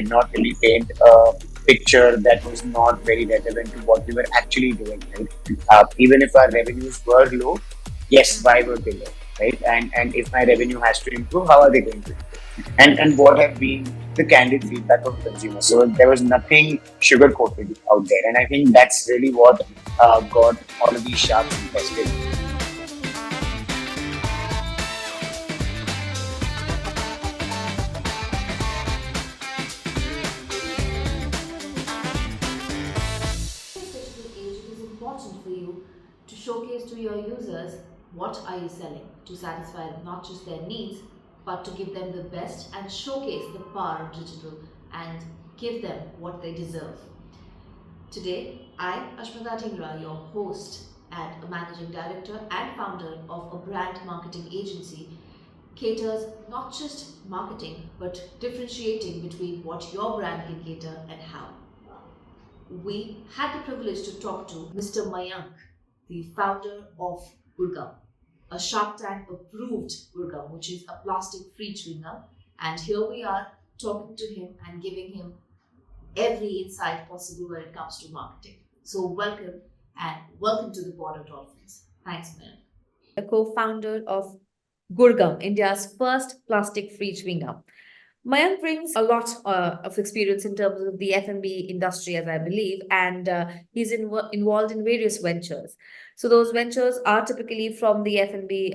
did not really paint a picture that was not very relevant to what we were actually doing, right? Even if our revenues were low, yes, why were they low, right? And if my revenue has to improve, how are they going to improve? And what have been the candid feedback of consumers? So there was nothing sugar coated out there, and I think that's really what got all of these sharks infested. Digital age, it is important for you to showcase to your users what are you selling to satisfy not just their needs, but to give them the best and showcase the power of digital and give them what they deserve. Today, I, Ashmita Dhingra, your host and a managing director and founder of a brand marketing agency, caters not just marketing but differentiating between what your brand can cater and how. We had the privilege to talk to Mr. Mayank, the founder of Gud Gum, a Shoptag approved Gud Gum, which is a plastic free chewing gum. And here we are talking to him and giving him every insight possible when it comes to marketing. So, welcome to the Border Dolphins. Thanks, Mayank. The co-founder of Gud Gum, India's first plastic-free chewing gum. Mayank brings a lot of experience in terms of the F&B industry, as I believe, and he's involved in various ventures. So those ventures are typically from the F&B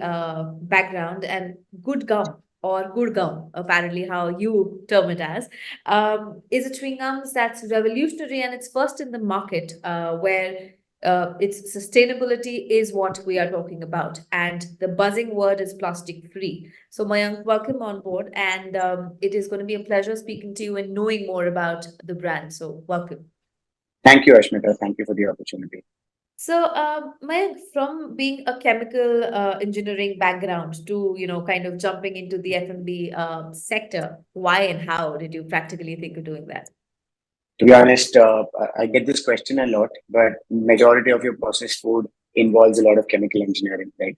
background, and Good Gum or Good Gum, apparently how you term it as, is a chewing gum that's revolutionary and it's first in the market where its sustainability is what we are talking about, and the buzzing word is plastic free. So, Mayank, welcome on board, and it is going to be a pleasure speaking to you and knowing more about the brand. So, welcome. Thank you, Ashmita. Thank you for the opportunity. So, Mayank, from being a chemical engineering background to kind of jumping into the F&B sector, why and how did you practically think of doing that? To be honest, I get this question a lot, but majority of your processed food involves a lot of chemical engineering, right?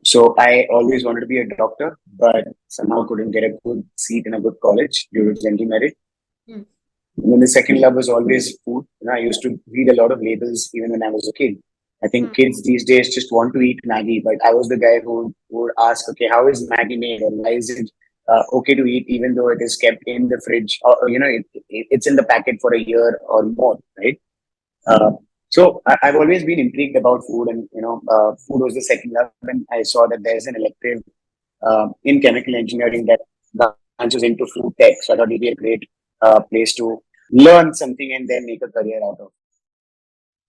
So I always wanted to be a doctor, but somehow couldn't get a good seat in a good college due to general merit. Hmm. And then the second love was always food. I used to read a lot of labels even when I was a kid. I think kids these days just want to eat Maggie, but I was the guy who would ask, okay, how is Maggie made, or why is it okay to eat even though it is kept in the fridge, or it's in the packet for a year or more, right? Uh, so I've always been intrigued about food, and food was the second love. And I saw that there's an elective in chemical engineering that branches into food tech. So I thought it'd be a great place to learn something and then make a career out of.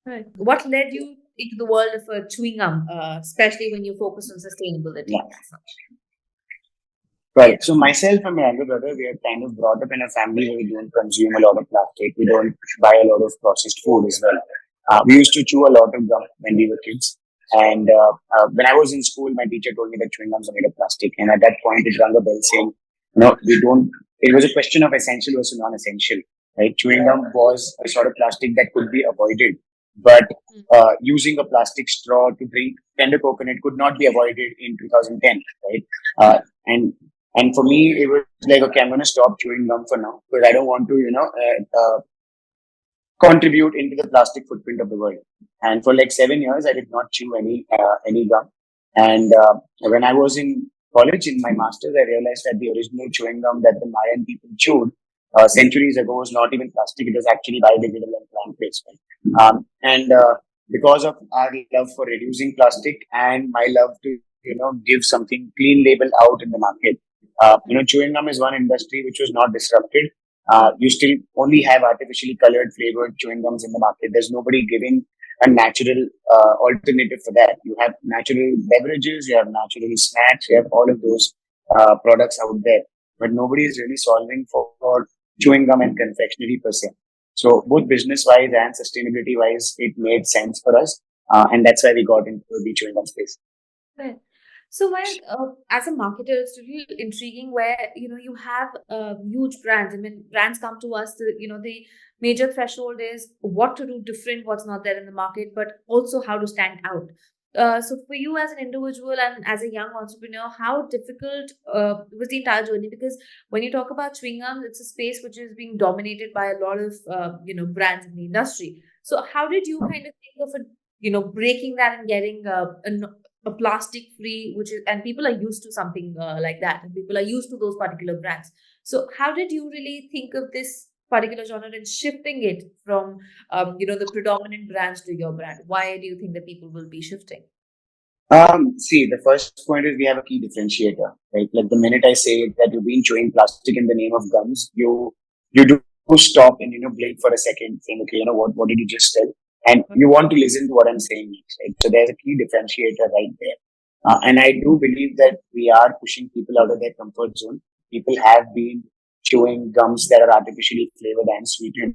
Right. What led you into the world of chewing gum, especially when you focus on sustainability? Yeah. Right. So myself and my younger brother, we are kind of brought up in a family where we don't consume a lot of plastic. We don't buy a lot of processed food as well. We used to chew a lot of gum when we were kids. And when I was in school, my teacher told me that chewing gums are made of plastic. And at that point, it rang a bell saying, we don't, it was a question of essential versus non-essential, right? Chewing gum was a sort of plastic that could be avoided. But using a plastic straw to drink tender coconut could not be avoided in 2010, right? And for me, it was like, okay, I'm going to stop chewing gum for now because I don't want to, contribute into the plastic footprint of the world. And for like 7 years, I did not chew any gum. And when I was in college in my masters, I realized that the original chewing gum that the Mayan people chewed centuries ago was not even plastic; it was actually biodegradable and plant-based. And because of our love for reducing plastic and my love to give something clean label out in the market, chewing gum is one industry which was not disrupted. You still only have artificially colored flavored chewing gums in the market. There's nobody giving a natural alternative for that. You have natural beverages, you have natural snacks, you have all of those products out there, but nobody is really solving for chewing gum and confectionery per se. So both business wise and sustainability wise, it made sense for us, and that's why we got into the chewing gum space. Right. So, Mayank, as a marketer, it's really intriguing where you have huge brands. I mean, brands come to us. The major threshold is what to do different, what's not there in the market, but also how to stand out. So for you as an individual and as a young entrepreneur, how difficult was the entire journey? Because when you talk about chewing gum, it's a space which is being dominated by a lot of brands in the industry. So how did you kind of think of breaking that and getting a plastic free, which is, and people are used to something like that, and people are used to those particular brands. So how did you really think of this particular genre and shifting it from the predominant brands to your brand? Why do you think that people will be shifting? See, the first point is we have a key differentiator, right? Like the minute I say that you've been chewing plastic in the name of gums, you do stop and blink for a second, saying, okay, what did you just tell? And you want to listen to what I'm saying next, right? So there's a key differentiator right there. And I do believe that we are pushing people out of their comfort zone. People have been chewing gums that are artificially flavored and sweetened,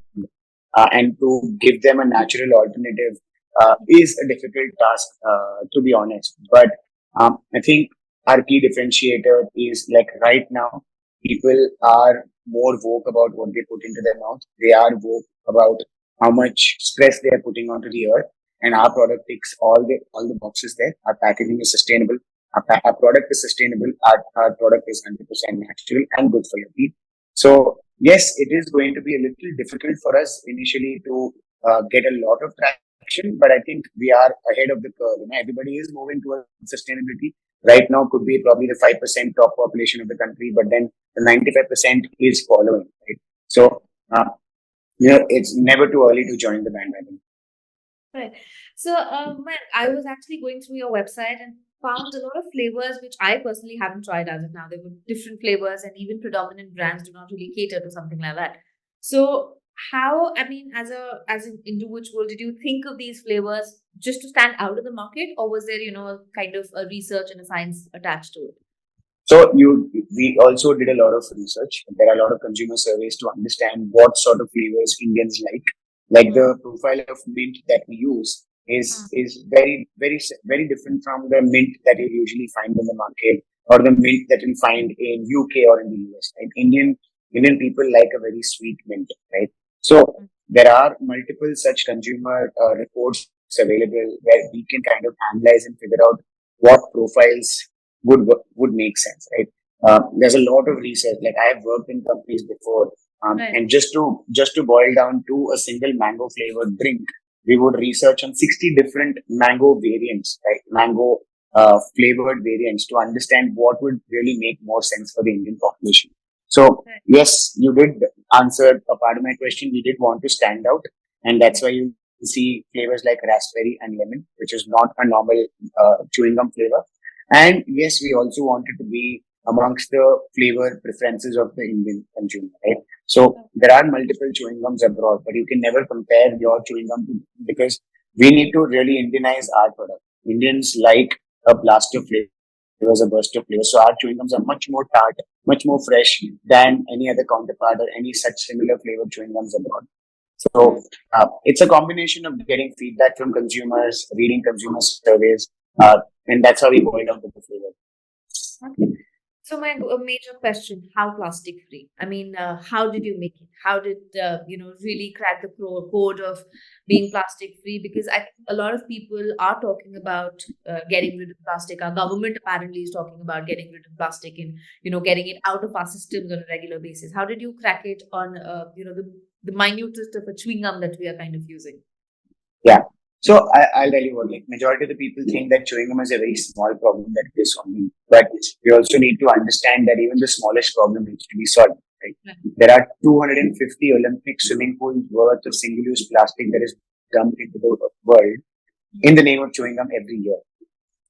and to give them a natural alternative is a difficult task, to be honest. But I think our key differentiator is like right now, people are more woke about what they put into their mouth. They are woke about how much stress they are putting onto the earth, and our product ticks all the boxes there. Our packaging is sustainable. Our product is sustainable. Our product is 100% natural and good for your teeth. So yes, it is going to be a little difficult for us initially to get a lot of traction, but I think we are ahead of the curve. Everybody is moving towards sustainability. Right now could be probably the 5% top population of the country, but then the 95% is following, right? So, it's never too early to join the bandwagon. Right. So, I was actually going through your website and found a lot of flavors which I personally haven't tried as of now. There were different flavors, and even predominant brands do not really cater to something like that. So, how, I mean, as an individual, did you think of these flavors just to stand out of the market, or was there, kind of a research and a science attached to it? So we also did a lot of research. There are a lot of consumer surveys to understand what sort of flavors Indians like. Like Hmm. the profile of mint that we use is very different from the mint that you usually find in the market or the mint that you find in UK or in the US. Right? Indian people like a very sweet mint, right? So there are multiple such consumer reports available where we can kind of analyze and figure out what profiles would make sense, right? There's a lot of research. Like I have worked in companies before, Right. and just to boil down to a single mango flavored drink, we would research on 60 different mango variants, right? Mango flavored variants to understand what would really make more sense for the Indian population. So Right. yes, you did answer a part of my question. We did want to stand out, and that's why you see flavors like raspberry and lemon, which is not a normal chewing gum flavor. And yes, we also wanted to be amongst the flavor preferences of the Indian consumer, right? So there are multiple chewing gums abroad, but you can never compare your chewing gum because we need to really Indianize our product. Indians like a blast of flavors, a burst of flavors. So our chewing gums are much more tart, much more fresh than any other counterpart or any such similar flavored chewing gums abroad. Hmm. So it's a combination of getting feedback from consumers, reading consumer surveys, and that's how we boil down to the flavor. Okay. So my a major question: how plastic free? I mean, how did you make it? How did really crack the code of being plastic free? Because a lot of people are talking about getting rid of plastic. Our government apparently is talking about getting rid of plastic and getting it out of our systems on a regular basis. How did you crack it on the minutest of a chewing gum that we are kind of using? Yeah. So I'll tell you what, like majority of the people think that chewing gum is a very small problem that it is solving. But we also need to understand that even the smallest problem needs to be solved. Right? Right. There are 250 Olympic swimming pools worth of single-use plastic that is dumped into the world in the name of chewing gum every year.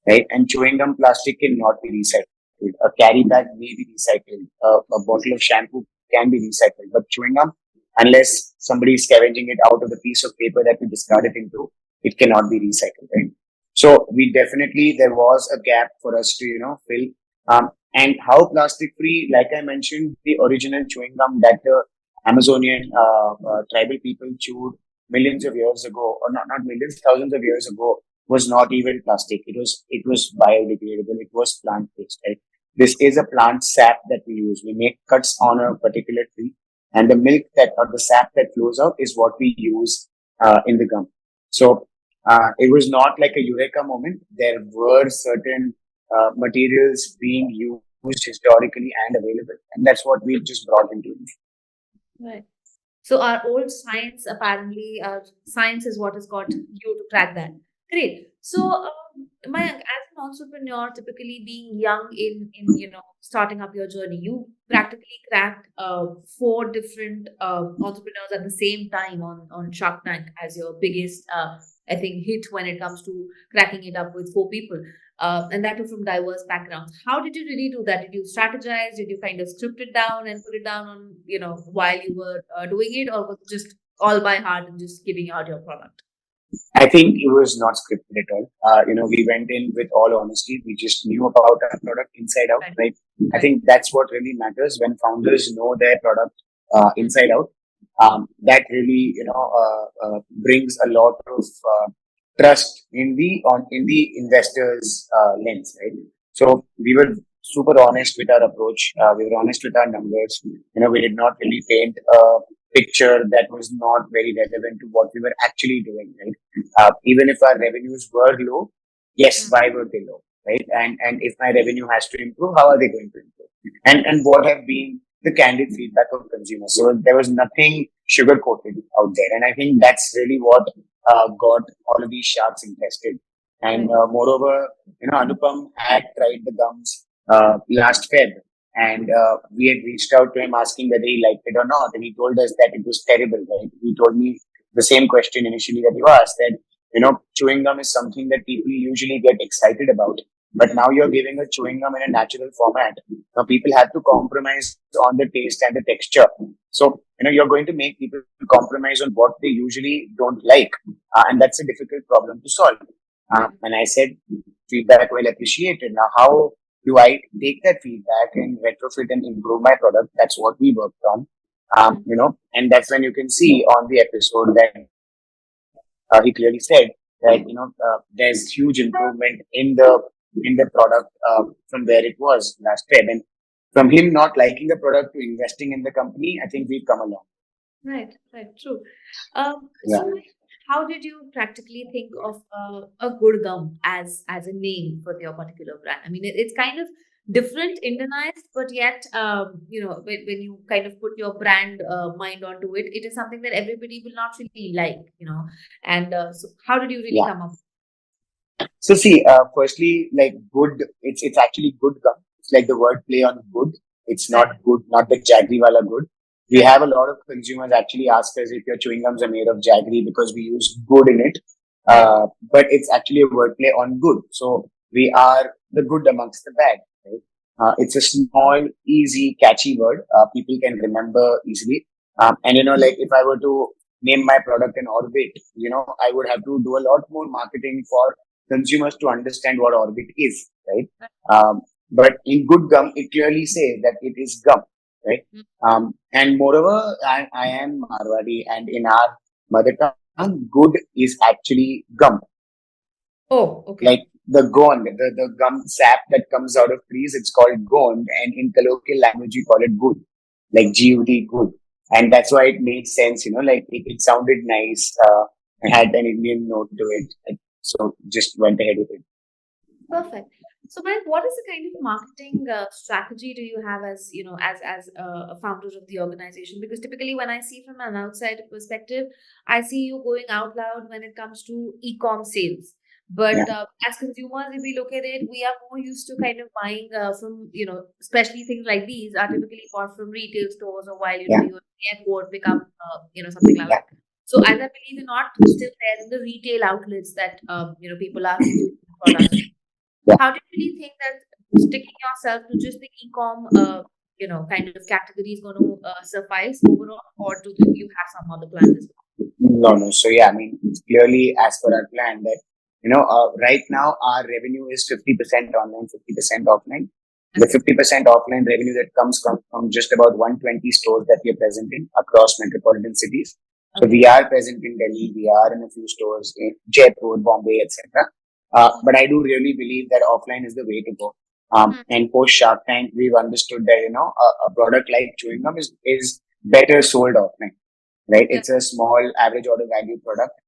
Right? And chewing gum plastic cannot be recycled. A carry bag may be recycled. A bottle of shampoo can be recycled. But chewing gum, unless somebody is scavenging it out of the piece of paper that we discard it into, it cannot be recycled. Right? So we definitely, there was a gap for us to, fill. And how plastic free, like I mentioned, the original chewing gum that the Amazonian tribal people chewed millions of years ago, or not millions, thousands of years ago, was not even plastic. It was biodegradable. It was plant based, right? This is a plant sap that we use. We make cuts on a particular tree, and the milk that or the sap that flows out is what we use in the gum. So it was not like a eureka moment. There were certain materials being used historically and available, and that's what we just brought into it. Right. So our old science, apparently, science is what has got you to crack that. Great. So, Mayank, as an entrepreneur, typically being young in starting up your journey, you practically cracked four different entrepreneurs at the same time on Shark Tank as your biggest, I think, hit when it comes to cracking it up with four people. And that too from diverse backgrounds. How did you really do that? Did you strategize? Did you kind of script it down and put it down on, while you were doing it, or was it just all by heart and just giving out your product? I think it was not scripted at all. We went in with all honesty. We just knew about our product inside out, Right. right? I Right. think that's what really matters when founders know their product Mm. inside out. That really, brings a lot of trust in the investors' lens, right? So we were super honest with our approach. We were honest with our numbers. We did not really paint a picture that was not very relevant to what we were actually doing, right? Even if our revenues were low, yes, Mm. why were they low, right? And if my revenue has to improve, how are they going to improve? And what have been the candid feedback of consumers? So there was nothing sugar coated out there, and I think that's really what got all of these sharks interested. And Right. moreover, Anupam had tried the gums last Feb, and we had reached out to him asking whether he liked it or not, and he told us that it was terrible. Right? He told me the same question initially that you asked, that chewing gum is something that people usually get excited about, but Mm. now you're giving a chewing gum in a natural format. Now people have to compromise on the taste and the texture. So you're going to make people compromise on what they usually don't like, and that's a difficult problem to solve. Mm. And I said, feedback well appreciated. Now, how do I take that feedback and retrofit and improve my product? That's what we worked on. Mm. And that's when you can see on the episode that he clearly said that there's huge improvement in the product from where it was last Feb, and from him not liking the product to investing in the company, I think we've come along. Right, right, true. Yeah. So how did you practically think of a good gum as a name for your particular brand? I mean, it's kind of different, Indianized, but yet, when you kind of put your brand mind onto it, it is something that everybody will not really like. And so, how did you really Yeah. come up? So see, firstly, like good, it's actually good gum. It's like the word play on good. It's not Right, good, not the jaggery wala good. We right, have a lot of consumers actually ask us if your chewing gums are made of jaggery because we use good in it. right, But it's actually a wordplay on good. So we are the good amongst the bad. Right? It's a small, easy, catchy word. People can remember easily. And like if I were to name my product in orbit, I would have to do a lot more marketing for consumers to understand what orbit is, right? right. But in good gum, it clearly says that it is gum, right? Mm. And moreover, I am Marwadi, and in our mother tongue, good is actually gum, Oh, okay. like the gond, the gum sap that comes out of trees. It's called gond, and in colloquial language, we call it good, like Gud, good, and that's why it made sense. Like it sounded nice. And had an Indian note to it, so just went ahead with it. Perfect. So, Mike, what is the kind of marketing strategy do you have as as a founder of the organization? Because typically, when I see from an outside perspective, I see you going out loud when it comes to e-com sales. Yeah, But as consumers, if we look at it, we are more used to kind of buying from especially things like these are typically bought from retail stores, or while yeah, you're at the airport, pick up something like yeah, that. So, as I believe you're not still there in the retail outlets that people are consuming products. yeah. How do you really think that sticking yourself to just the e-com, kind of category is going to suffice overall, or you have some other plans as No, no. So yeah, I mean, it's clearly as per our plan that, right now our revenue is 50% online, 50% offline. well? The Okay. 50% offline revenue that comes from just about 120 stores that we are present in across metropolitan cities. So we Okay. are present in Delhi, we are in a few stores in Jaipur, Bombay, etc. But I do really believe that offline is the way to go. Hmm. And post Shark Tank, we've understood that, a product like chewing gum is better sold offline, right? Yeah. It's a small average order value product.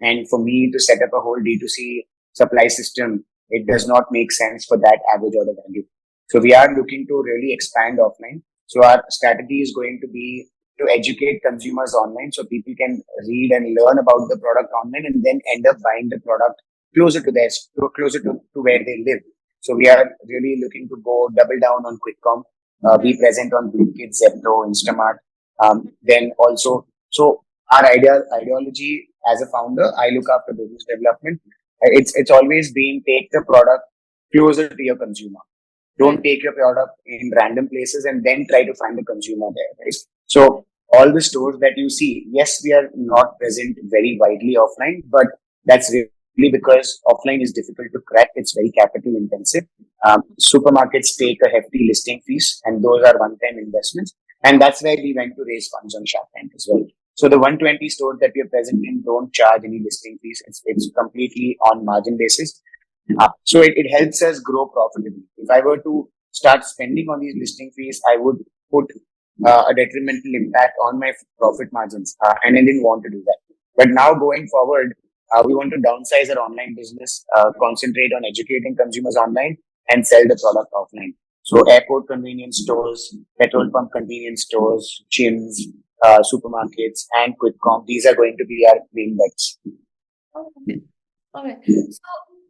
And for me to set up a whole D2C supply system, it does not make sense for that average order value. So we are looking to really expand offline. So our strategy is going to be to educate consumers online so people can read and learn about the product online and then end up buying the product closer to closer to where they live. So we are really looking to go double down on quick com, be present on Blinkit, Zepto, Instamart. Then also, so our ideology as a founder, I look after business development. It's always been take the product closer to your consumer. Don't Right. take your product in random places and then try to find the consumer there, right? So all the stores that you see, yes, we are not present very widely offline, but that's really because offline is difficult to crack. It's very capital intensive. Supermarkets take a hefty listing fees, and those are one-time investments. And that's why we went to raise funds on Shark Tank as well. So the 120 stores that we are present in don't charge any listing fees. It's completely on margin basis. So it helps us grow profitably. If I were to start spending on these listing fees, I would put a detrimental impact on my profit margins, and I didn't want to do that. But now going forward, we want to downsize our online business, concentrate on educating consumers online, and sell the product offline. So airport convenience stores, petrol pump convenience stores, gyms, supermarkets, and quick com. These are going to be our main bets. Okay. All right. So,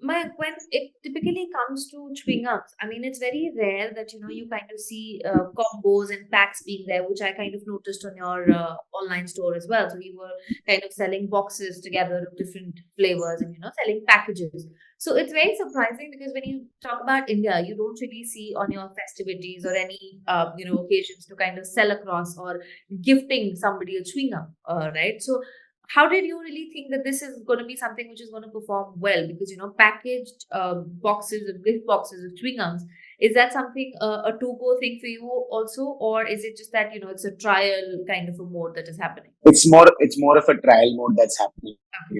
when it typically comes to chewing gums, I mean, it's very rare that you kind of see combos and packs being there, which I kind of noticed on your online store as well. So we were kind of selling boxes together of different flavors and selling packages. So it's very surprising because when you talk about India, you don't really see on your festivities or any occasions to kind of sell across or gifting somebody a chewing gum, right? So how did you really think that this is going to be something which is going to perform well? Because packaged boxes of gift boxes of chewing gums, is that something a to go thing for you also, or is it just that it's a trial kind of a mode that is happening? It's more of a trial mode that's happening. Okay.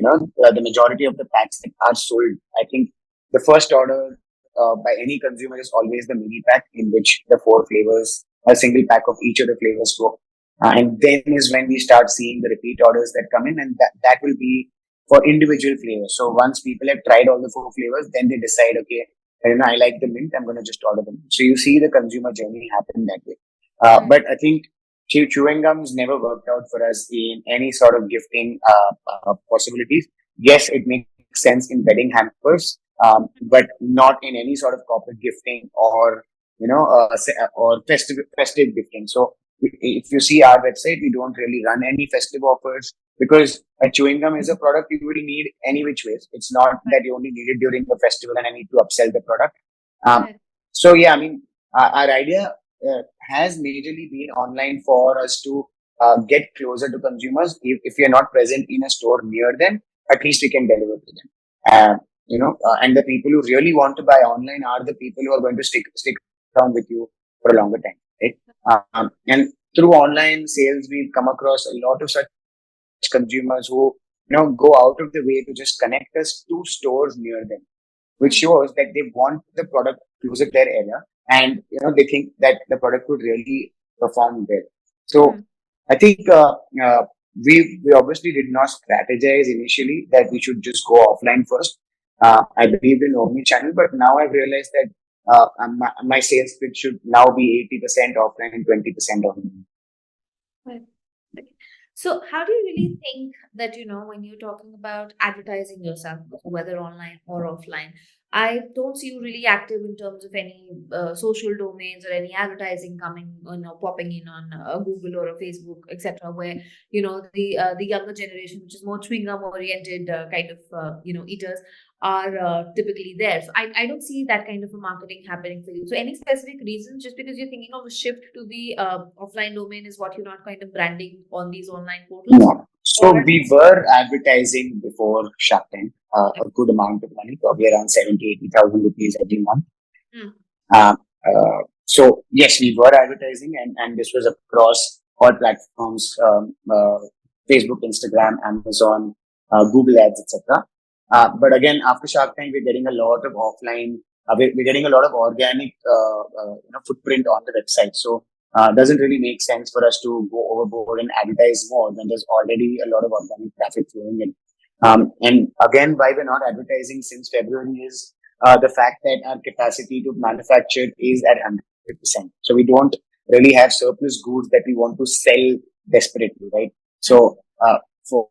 The majority of the packs that are sold, I think the first order by any consumer is always the mini pack in which the four flavors, a single pack of each of the flavors go. And then is when we start seeing the repeat orders that come in, and that will be for individual flavors. So once people have tried all the four flavors, then they decide, okay, I like the mint, I'm going to just order the mint. So you see the consumer journey happen that way. Right. But I think chewing gums never worked out for us in any sort of gifting possibilities. Yes, it makes sense in wedding hampers, but not in any sort of corporate gifting or or festive gifting. So if you see our website, we don't really run any festive offers because a chewing gum is a product you really need any which ways. It's not that you only need it during the festival and I need to upsell the product. Um, Right. so yeah, I mean, our idea has majorly been online for us to get closer to consumers. If we are not present in a store near them, at least we can deliver to them. And the people who really want to buy online are the people who are going to stick around with you for a longer time, right? And through online sales, we've come across a lot of such consumers who go out of the way to just connect us to stores near them, which Hmm. shows that they want the product closer to their area, and they think that the product could really perform well. Hmm. So I think we obviously did not strategize initially that we should just go offline first. I believed in omni-channel, but now I've realized that my sales split should now be 80% offline and 20% online. Right. Okay. So, how do you really think that, when you're talking about advertising yourself, whether online or offline, I don't see you really active in terms of any social domains or any advertising coming, popping in on Google or a Facebook, etc., where, the younger generation, which is more chewing gum oriented kind of, eaters, are typically there. So I don't see that kind of a marketing happening for you. So any specific reasons, just because you're thinking of a shift to the offline domain is what you're not kind of branding on these online portals? Yeah. So Or we were advertising before Shark Tank, a good amount of money, probably around 70,000 to 80,000 rupees every month. Hmm. Uh, so yes, we were advertising, and this was across all platforms: Facebook, Instagram, Amazon, Google Ads, etc. But again, after Shark Tank, we're getting a lot of offline. We're getting a lot of organic, footprint on the website. So doesn't really make sense for us to go overboard and advertise more when there's already a lot of organic traffic flowing in. And again, why we're not advertising since February is the fact that our capacity to manufacture is at 100%. So we don't really have surplus goods that we want to sell desperately, right? So for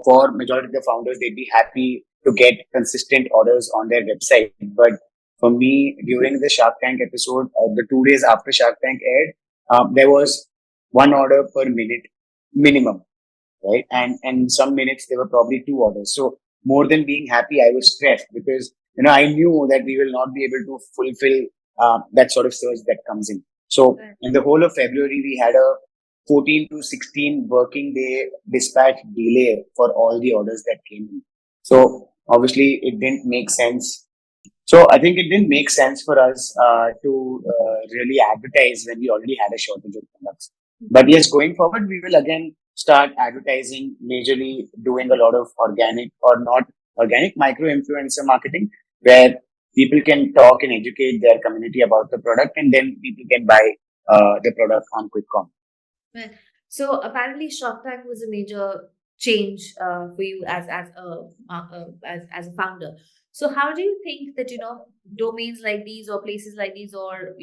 for majority of the founders, they'd be happy to get consistent orders on their website. But for me, during the Shark Tank episode, the 2 days after Shark Tank aired, there was one order per minute minimum, right? And some minutes there were probably two orders. So more than being happy, I was stressed because I knew that we will not be able to fulfill that sort of surge that comes in. So Right. in the whole of February, we had a 14 to 16 working day dispatch delay for all the orders that came in. So obviously, it didn't make sense. So I think it didn't make sense for us to really advertise when we already had a shortage of products. But yes, going forward, we will again start advertising, majorly doing a lot of organic or not organic micro influencer marketing, where people can talk and educate their community about the product, and then people can buy the product on quick com. Right. So apparently, Shoptag was a major change for you as a founder. So how do you think that domains like these or places like these or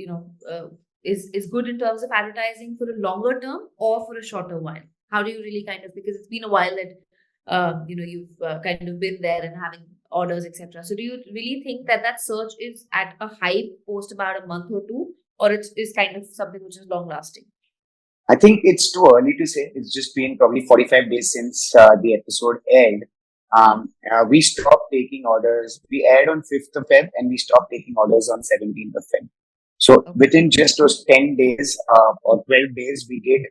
is good in terms of advertising for a longer term or for a shorter while? How do you really kind of, because it's been a while that you've kind of been there and having orders, etc. So do you really think that that search is at a hype post about a month or two, or it is kind of something which is long lasting? I think it's too early to say. It's just been probably 45 days since the episode aired. We stopped taking orders. We aired on 5th of Feb and we stopped taking orders on 17th of Feb. So Okay. within just those 10 days or 12 days, we did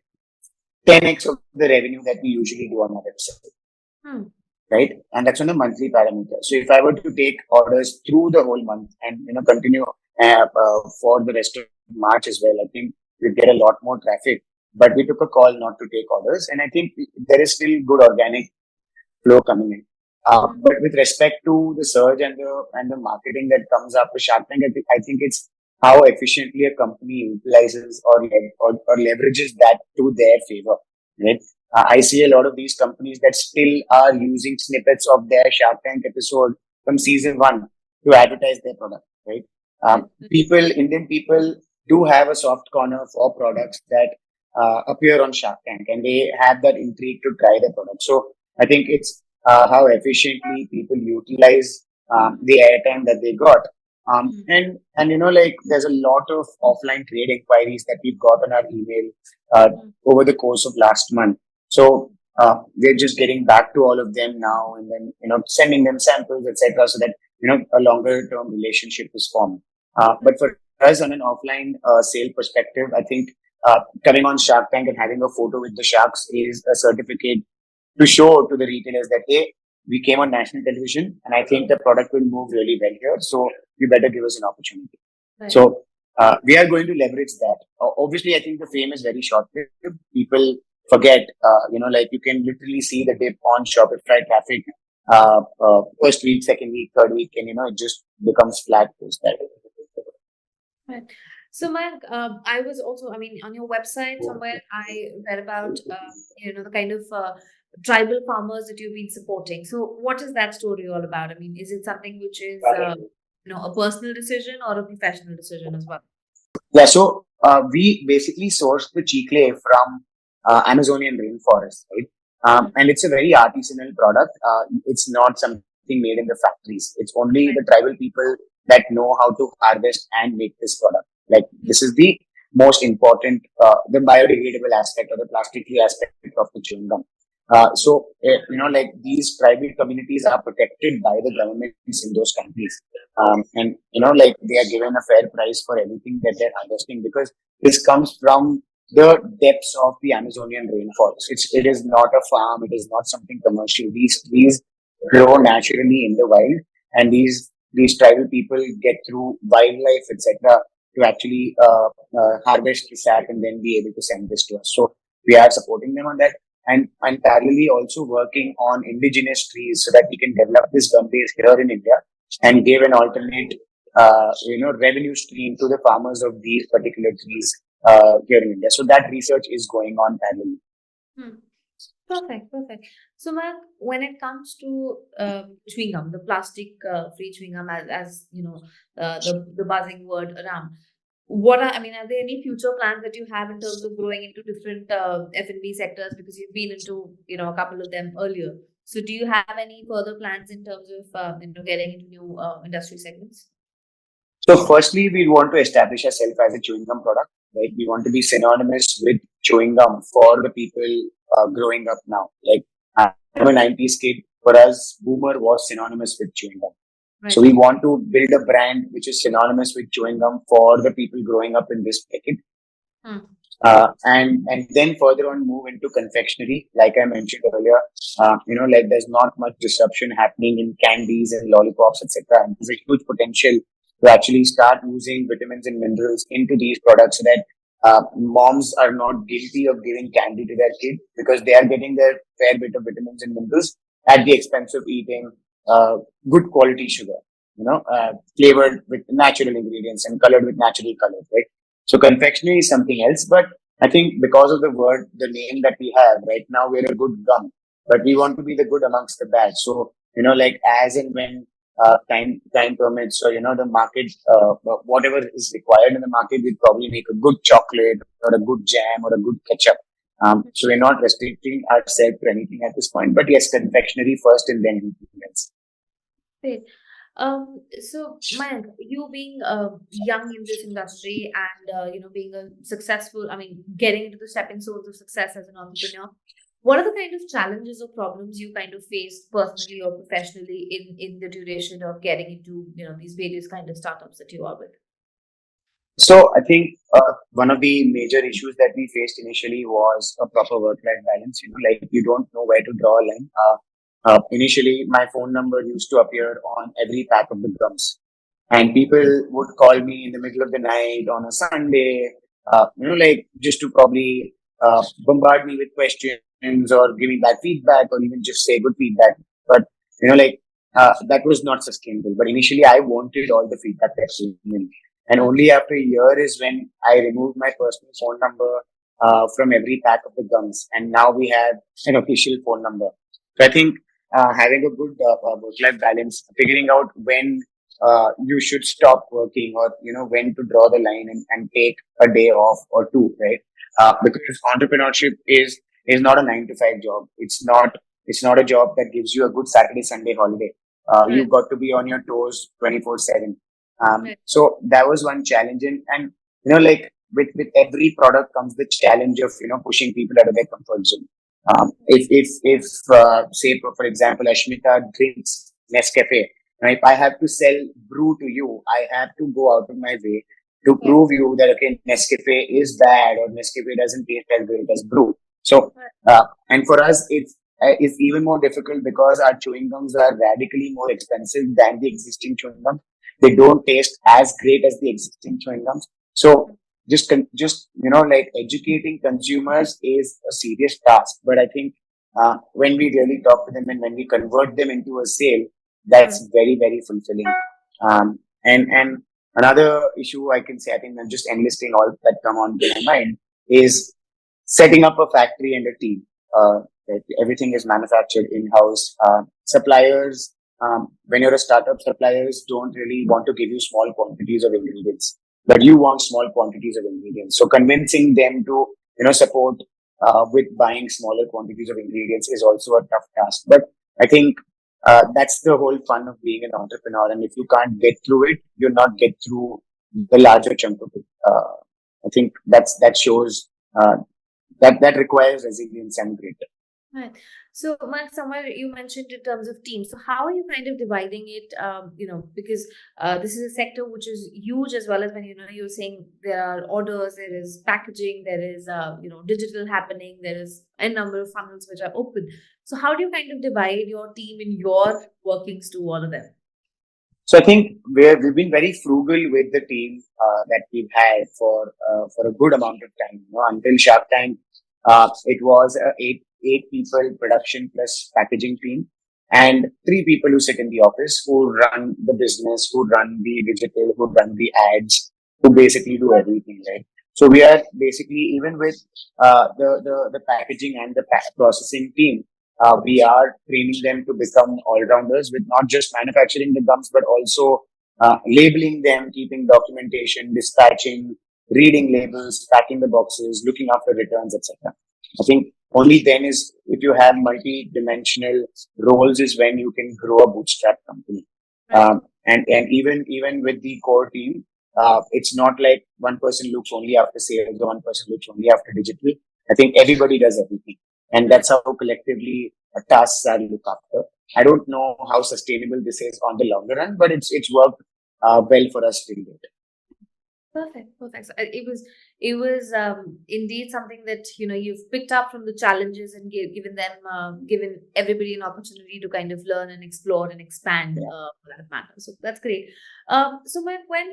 10x of the revenue that we usually do on our website, Hmm. right? And that's on a monthly parameter. So if I were to take orders through the whole month and continue for the rest of March as well, I think we'd get a lot more traffic. But we took a call not to take orders, and I think there is still good organic flow coming in. Hmm. But with respect to the surge and the marketing that comes after Shark Tank, I think it's how efficiently a company utilizes or leverages that to their favor. Right? I see a lot of these companies that still are using snippets of their Shark Tank episode from season one to advertise their product. Right? Right. Indian people do have a soft corner for products that appear on Shark Tank, and they have that intrigue to try the product. So I think it's how efficiently people utilize the airtime that they got. Hmm. And like there's a lot of offline trade inquiries that we've got on our email Hmm. over the course of last month. So we're just getting back to all of them now, and then sending them samples, etc., so that a longer term relationship is formed. But for us, on an offline sale perspective, I think coming on Shark Tank and having a photo with the sharks is a certificate to show to the retailers that, hey, we came on national television and I think the product will move really well here. So you better give us an opportunity. Right. So we are going to leverage that. Obviously, I think the fame is very short lived. People forget, like you can literally see the dip on Shopify traffic first week, second week, third week, and it just becomes flat post that. Right. So, Mayank, I was also, I mean, on your website somewhere, I read about, the kind of tribal farmers that you've been supporting. So, what is that story all about? I mean, is it something which is, a personal decision or a professional decision as well? Yeah, so we basically source the chicle from Amazonian rainforest, right? Hmm. And it's a very artisanal product. It's not something made in the factories. It's only Right. the tribal people that know how to harvest and make this product. Like Hmm. this is the most important, the biodegradable aspect or the plastic-free aspect of the chewing gum. Like these tribal communities are protected by the governments in those countries. And like they are given a fair price for everything that they're harvesting because this comes from the depths of the Amazonian rainforest. It is not a farm. It is not something commercial. These trees grow naturally in the wild, and these tribal people get through wildlife, etc., to actually harvest the sap and then be able to send this to us. So we are supporting them on that, and parallelly also working on indigenous trees so that we can develop this gum base here in India and give an alternate, revenue stream to the farmers of these particular trees here in India. So that research is going on parallelly. Hmm. Perfect, perfect. So, Mark, when it comes to chewing gum, the plastic free chewing gum, as you know, the buzzing word around. I mean, are there any future plans that you have in terms of growing into different F&B sectors? Because you've been into, a couple of them earlier. So, do you have any further plans in terms of, getting into new industry segments? So firstly, we want to establish ourselves as a chewing gum product, right? We want to be synonymous with chewing gum for the people growing up now. Like I'm a 90s kid. For us, boomer was synonymous with chewing gum. So Right. we want to build a brand which is synonymous with chewing gum for the people growing up in this decade. Hmm. And then further on move into confectionery. Like I mentioned earlier, like there's not much disruption happening in candies and lollipops, etc. And there's a huge potential to actually start using vitamins and minerals into these products so that moms are not guilty of giving candy to their kid because they are getting their fair bit of vitamins and minerals at the expense of eating good quality sugar, flavored with natural ingredients and colored with natural colors, right? So confectionery is something else, but I think because of the name that we have right now, we're a good gum, but we want to be the good amongst the bad. So, like as and when time permits or, the market, whatever is required in the market, we'd probably make a good chocolate or a good jam or a good ketchup. So we're not restricting ourselves to anything at this point, but yes, confectionery first and then anything else. Great. So Mayank, you being young in this industry and being a successful, I mean, getting into the stepping stones of success as an entrepreneur, what are the kind of challenges or problems you kind of faced personally or professionally in the duration of getting into these various kind of startups that you are with? So I think one of the major issues that we faced initially was a proper work-life balance. Like you don't know where to draw a line. Initially, my phone number used to appear on every pack of the gums, and people would call me in the middle of the night on a Sunday, like just to probably bombard me with questions or give me bad feedback or even just say good feedback. But like that was not sustainable. But initially, I wanted all the feedback that came in. And only after a year is when I removed my personal phone number from every pack of the gums. And now we have an official phone number. So I think having a good work-life balance, figuring out when you should stop working or, when to draw the line and take a day off or two, right? Because entrepreneurship is not a 9 to 5 job. It's not a job that gives you a good Saturday, Sunday holiday. Right. You've got to be on your toes 24/7. Right. So that was one challenge. And like with every product comes the challenge of, pushing people out of their comfort zone. If say, for example, Ashmita drinks Nescafe, if I have to sell brew to you, I have to go out of my way to Right. prove you that, okay, Nescafe is bad or Nescafe doesn't taste as great as brew. So, Right. and for us, it's even more difficult because our chewing gums are radically more expensive than the existing chewing gums. They don't taste as great as the existing chewing gums. So just like educating consumers is a serious task. But I think when we really talk to them and when we convert them into a sale, Hmm. that's very, very fulfilling. And another issue I can say, I think I'm just enlisting all that come on to my mind is setting up a factory and a team. That everything is manufactured in-house. Suppliers, when you're a startup, suppliers don't really want to give you small quantities of ingredients, but you want small quantities of ingredients. So convincing them to, support with buying smaller quantities of ingredients is also a tough task. But I think that's the whole fun of being an entrepreneur. And if you can't get through it, you'll not get through the larger chunk of it. I think that shows that requires resilience and grit. Right. So, Mark, somewhere you mentioned in terms of teams. So, how are you kind of dividing it? Because this is a sector which is huge, as well as when you're saying there are orders, there is packaging, there is digital happening, there is a number of funnels which are open. So, how do you kind of divide your team in your workings to all of them? So I think we've been very frugal with the team that we've had for a good amount of time. Until Shark Tank, it was a eight people production plus packaging team, and three people who sit in the office who run the business, who run the digital, who run the ads, who basically do everything, right? So we are basically, even with the packaging and the processing team, we are training them to become all-rounders with not just manufacturing the gums, but also labeling them, keeping documentation, dispatching, reading labels, packing the boxes, looking after returns, etc. I think only then is, if you have multi-dimensional roles, is when you can grow a bootstrap company. Right. And even with the core team, it's not like one person looks only after sales or one person looks only after digital. I think everybody does everything, and Right. that's how collectively tasks are looked after. I don't know how sustainable this is on the longer run, but it's worked well for us till date. Perfect, perfect. So it was indeed something that you've picked up from the challenges and given them, given everybody an opportunity to kind of learn and explore and expand, Yeah. for that matter. So that's great. So when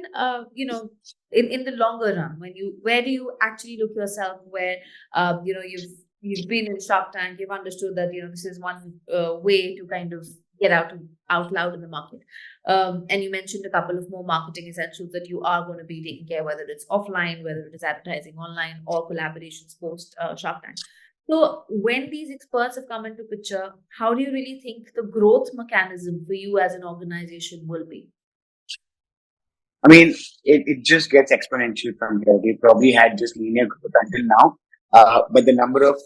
in the longer run, where do you actually look yourself? Where you've been in Shark Tank, you've understood that this is one way to kind of get out loud in the market. And you mentioned a couple of more marketing essentials that you are going to be taking care, whether it's offline, whether it is advertising online, or collaborations post Shark Tank. So when these experts have come into picture, how do you really think the growth mechanism for you as an organization will be? I mean, it just gets exponential from here. We probably had just linear growth until now, but the number of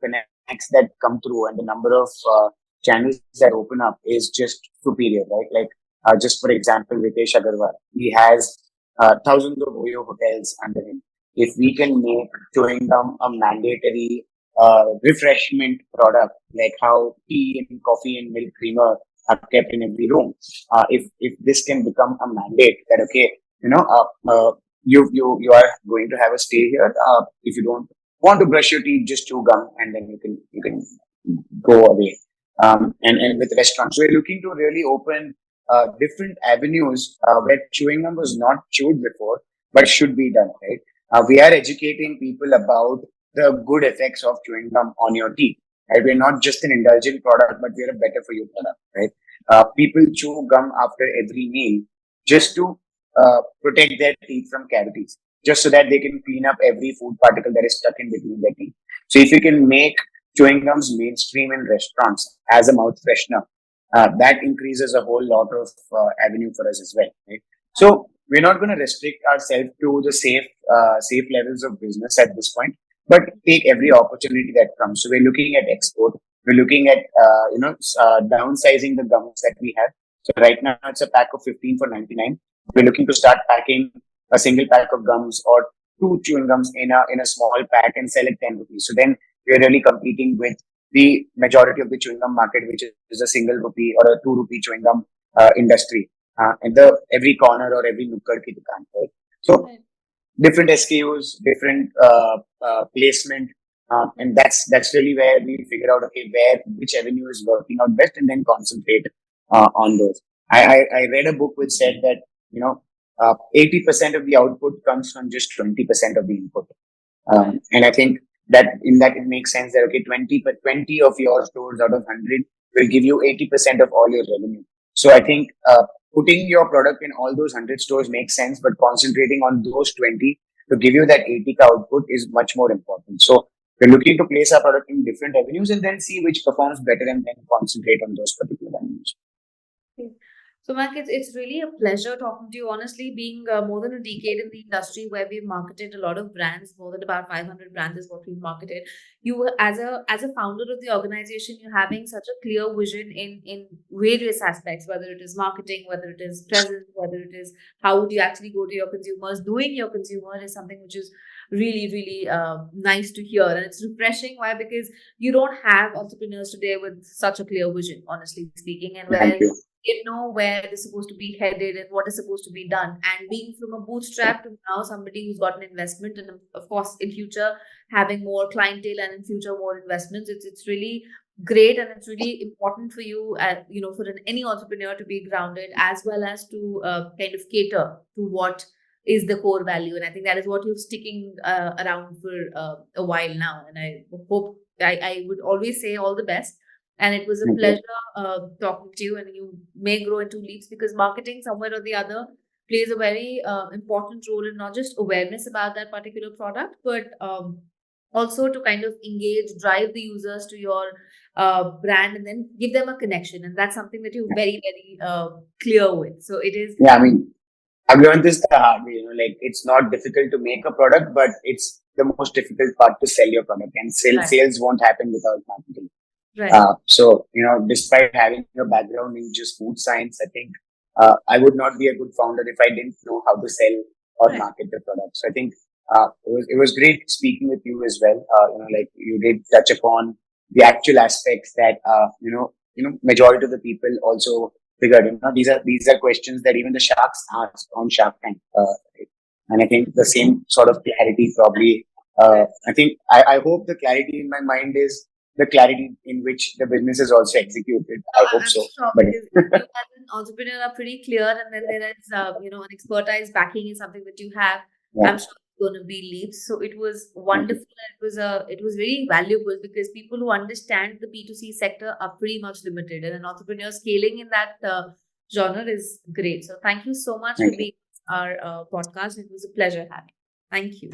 connects that come through and the number of channels that open up is just superior, right? Like, just for example, Ritesh Agarwal, he has thousands of Oyo hotels under him. If we can make chewing gum a mandatory refreshment product, like how tea and coffee and milk creamer are kept in every room, if this can become a mandate that, okay, you know, you are going to have a stay here. If you don't want to brush your teeth, just chew gum, and then you can go away. And with restaurants, we're looking to really open different avenues where chewing gum was not chewed before, but should be done, right? We are educating people about the good effects of chewing gum on your teeth. Right? We're not just an indulgent product, but we're a better for you product, right? People chew gum after every meal just to protect their teeth from cavities, just so that they can clean up every food particle that is stuck in between their teeth. So if you can make chewing gums mainstream in restaurants as a mouth freshener, that increases a whole lot of avenue for us as well. Right? So we're not going to restrict ourselves to the safe levels of business at this point, but take every opportunity that comes. So we're looking at export. We're looking at downsizing the gums that we have. So right now it's a pack of 15 for 99. We're looking to start packing a single pack of gums or two chewing gums in a small pack and sell it 10 rupees. So then we're really competing with the majority of the chewing gum market, which is a single rupee or a 2 rupee chewing gum industry, in the every corner or every nukkad ki dukaan, right? So Right. different SKUs, different placement, and that's really where we figure out, okay, which avenue is working out best, and then concentrate on those. I read a book which said that 80% of the output comes from just 20% of the input. Right. And I think that in that it makes sense that, okay, 20 of your stores out of 100 will give you 80% of all your revenue. So I think putting your product in all those 100 stores makes sense, but concentrating on those 20 to give you that 80 output is much more important. So we're looking to place our product in different avenues and then see which performs better and then concentrate on those particular avenues. Okay. So, Mac, it's really a pleasure talking to you. Honestly, being more than a decade in the industry where we've marketed a lot of brands, more than about 500 brands is what we've marketed. You, as a founder of the organization, you're having such a clear vision in various aspects, whether it is marketing, whether it is presence, whether it is how would you actually go to your consumers. Doing your consumer is something which is really, really nice to hear, and it's refreshing. Why? Because you don't have entrepreneurs today with such a clear vision, honestly speaking, and Thank where you. they know where they're supposed to be headed and what is supposed to be done. And being from a bootstrap to now somebody who's got an investment, and of course in future having more clientele and in future more investments, it's really great, and it's really important for you, for any entrepreneur to be grounded as well as to kind of cater to what is the core value. And I think that is what you're sticking around for a while now. And I hope I would always say all the best. And it was a Thank you. pleasure talking to you. And you may grow into leaps because marketing, somewhere or the other, plays a very important role in not just awareness about that particular product, but also to kind of engage, drive the users to your brand, and then give them a connection. And that's something that you're very, very clear with. So it is. Yeah, I mean, I've learned this the hard way. Like it's not difficult to make a product, but it's the most difficult part to sell your product, and Right. sales won't happen without marketing. Right. So, despite having a background in just food science, I think I would not be a good founder if I didn't know how to sell or Right. market the product. So I think it was great speaking with you as well. Like you did touch upon the actual aspects that majority of the people also figured. These are questions that even the sharks ask on Shark Tank, and I think the same sort of clarity probably. I think I hope the clarity in my mind is the clarity in which the business is also executed. I hope I'm so. sure, But because you as an entrepreneur are pretty clear, and then there is, an expertise backing is something that you have. yeah, I'm sure it's going to be leaps. So it was thank you. wonderful. And it was very valuable because people who understand the B2C sector are pretty much limited, and an entrepreneur scaling in that genre is great. So thank you so much for Thank you. being our podcast. It was a pleasure having. Thank you.